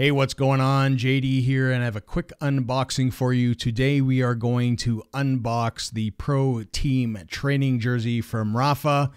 Hey, what's going on? JD here, and I have a quick unboxing for you. Today we are going to unbox the Pro Team training jersey from Rapha,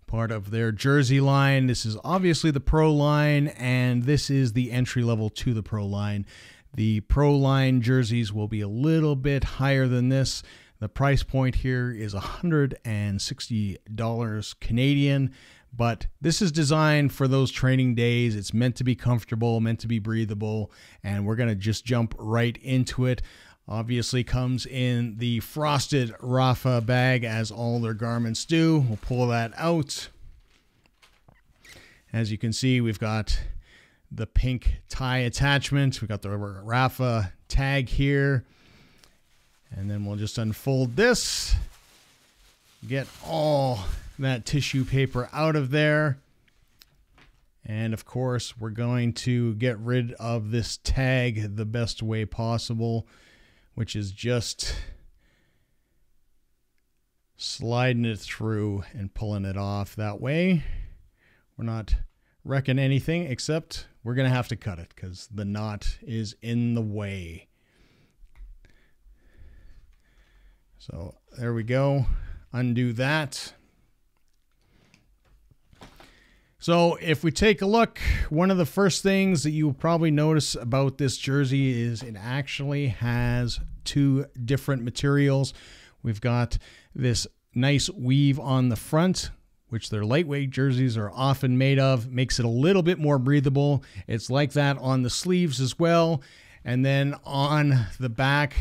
part of their jersey line. This is obviously the Pro line, and this is the entry level to the Pro line. The Pro line jerseys will be a little bit higher than this. The price point here is $160 Canadian. But this is designed for those training days. It's meant to be comfortable, meant to be breathable, and we're going to just jump right into it. Obviously comes in the frosted Rapha bag, as all their garments do. We'll pull that out. As you can see, we've got the pink tie attachment. We've got the Rapha tag here. And then we'll just unfold this. Get all that tissue paper out of there, and of course we're going to get rid of this tag the best way possible, which is just sliding it through and pulling it off. That way we're not wrecking anything, except we're gonna have to cut it because the knot is in the way. So there we go. Undo that. So if we take a look, one of the first things that you will probably notice about this jersey is it actually has two different materials. We've got this nice weave on the front, which their lightweight jerseys are often made of, makes it a little bit more breathable. It's like that on the sleeves as well. And then on the back,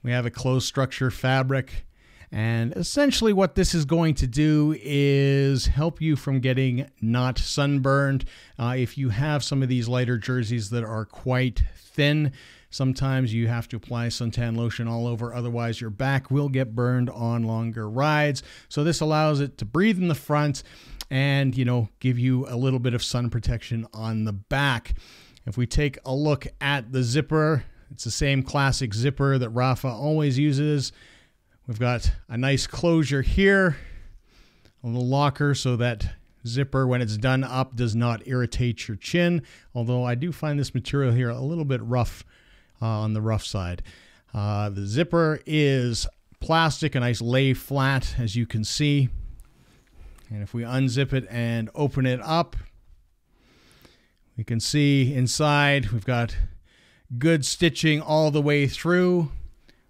we have a closed structure fabric. And essentially what this is going to do is help you from getting not sunburned. If you have some of these lighter jerseys that are quite thin, sometimes you have to apply suntan lotion all over. Otherwise, your back will get burned on longer rides. So this allows it to breathe in the front and, give you a little bit of sun protection on the back. If we take a look at the zipper, it's the same classic zipper that Rapha always uses. We've got a nice closure here, a little locker so that zipper, when it's done up, does not irritate your chin. Although I do find this material here a little bit rough on the rough side. The zipper is plastic, a nice lay flat, as you can see. And if we unzip it and open it up, we can see inside we've got good stitching all the way through.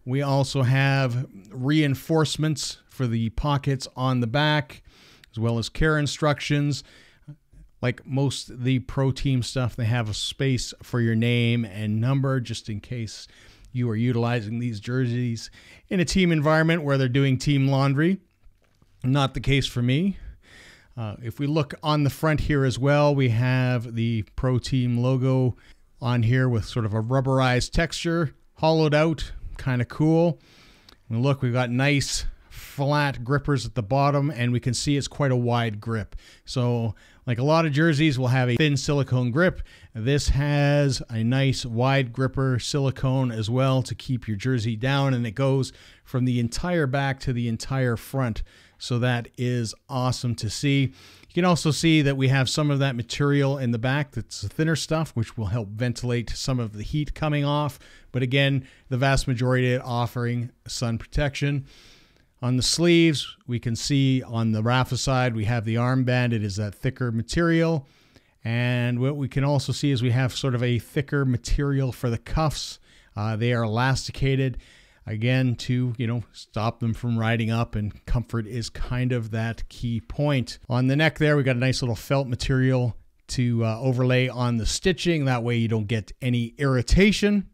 We also have reinforcements for the pockets on the back, as well as care instructions. Like most of the Pro Team stuff, they have a space for your name and number, just in case you are utilizing these jerseys in a team environment where they're doing team laundry. Not the case for me. If we look on the front here as well, we have the Pro Team logo on here with sort of a rubberized texture, hollowed out. Kind of cool. And look, we've got nice flat grippers at the bottom, and we can see it's quite a wide grip. So like a lot of jerseys will have a thin silicone grip, this has a nice wide gripper silicone as well to keep your jersey down, and it goes from the entire back to the entire front. So that is awesome to see. You can also see that we have some of that material in the back that's the thinner stuff, which will help ventilate some of the heat coming off. But again, the vast majority of it offering sun protection. On the sleeves, we can see on the Rapha side, we have the armband. It is that thicker material. And what we can also see is we have sort of a thicker material for the cuffs. They are elasticated. Again, to, stop them from riding up, and comfort is kind of that key point. On the neck there, we got a nice little felt material to overlay on the stitching. That way you don't get any irritation.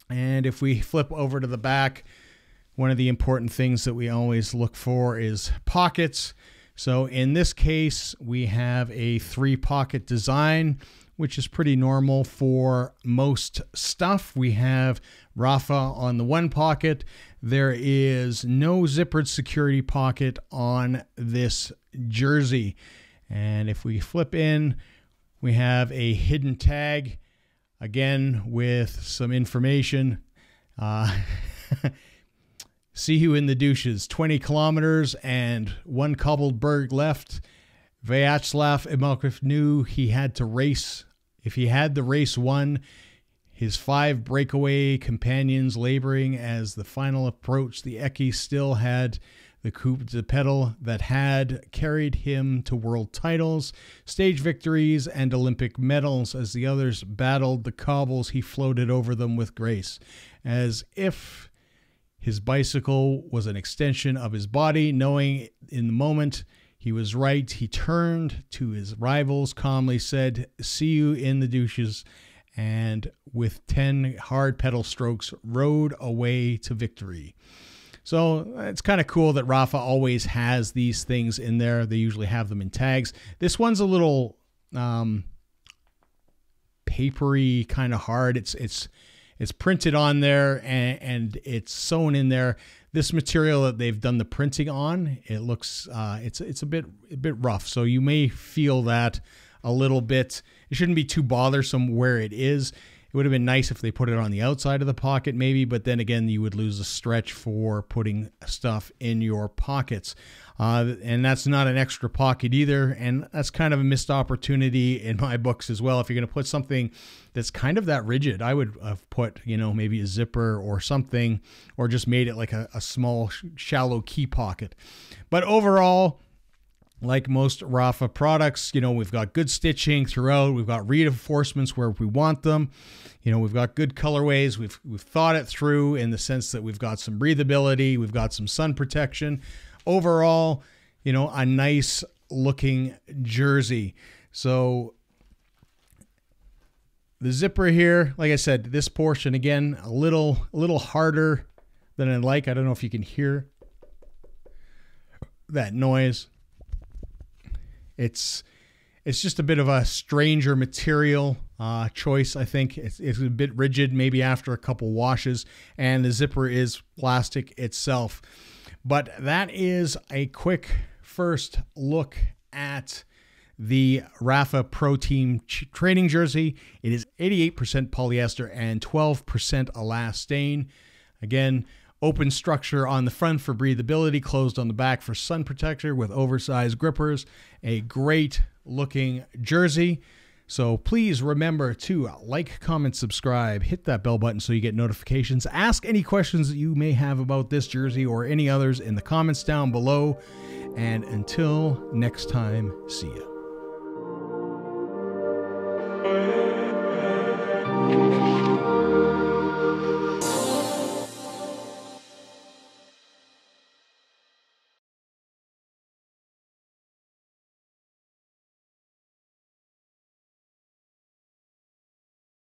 And if we flip over to the back, one of the important things that we always look for is pockets. So in this case, we have a 3-pocket design, which is pretty normal for most stuff. We have Rapha on the one pocket. There is no zippered security pocket on this jersey. And if we flip in, we have a hidden tag, again with some information. See you in the douches. 20 kilometers and 1 cobbled berg left. Vyacheslav Imokov knew he had to race if he had the race won, his 5 breakaway companions laboring as the final approach, the Ecke still had the coupe de pedal that had carried him to world titles, stage victories, and Olympic medals. As the others battled the cobbles, he floated over them with grace, as if his bicycle was an extension of his body. Knowing in the moment he was right, he turned to his rivals, calmly said, "See you in the douches," and with 10 hard pedal strokes rode away to victory. So it's kind of cool that Rapha always has these things in there. They usually have them in tags. This one's a little papery, kind of hard. It's printed on there and it's sewn in there. This material that they've done the printing on, it looks it's a bit rough. So you may feel that a little bit. It shouldn't be too bothersome where it is. It would have been nice if they put it on the outside of the pocket maybe, but then again, you would lose the stretch for putting stuff in your pockets. And that's not an extra pocket either, and that's kind of a missed opportunity in my books as well. If you're going to put something that's kind of that rigid, I would have put, you know, maybe a zipper or something, or just made it like a small, shallow key pocket. But overall, like most Rapha products, you know, we've got good stitching throughout. We've got reinforcements where we want them. You know, we've got good colorways. We've thought it through in the sense that we've got some breathability. We've got some sun protection. Overall, you know, a nice looking jersey. So the zipper here, like I said, this portion again, a little harder than I like. I don't know if you can hear that noise. It's just a bit of a stranger material choice, I think. It's a bit rigid, maybe after a couple washes, and the zipper is plastic itself. But that is a quick first look at the Rapha Pro Team training jersey. It is 88% polyester and 12% elastane. Again, open structure on the front for breathability, closed on the back for sun protector with oversized grippers. A great looking jersey. So please remember to like, comment, subscribe, hit that bell button so you get notifications. Ask any questions that you may have about this jersey or any others in the comments down below. And until next time, see ya.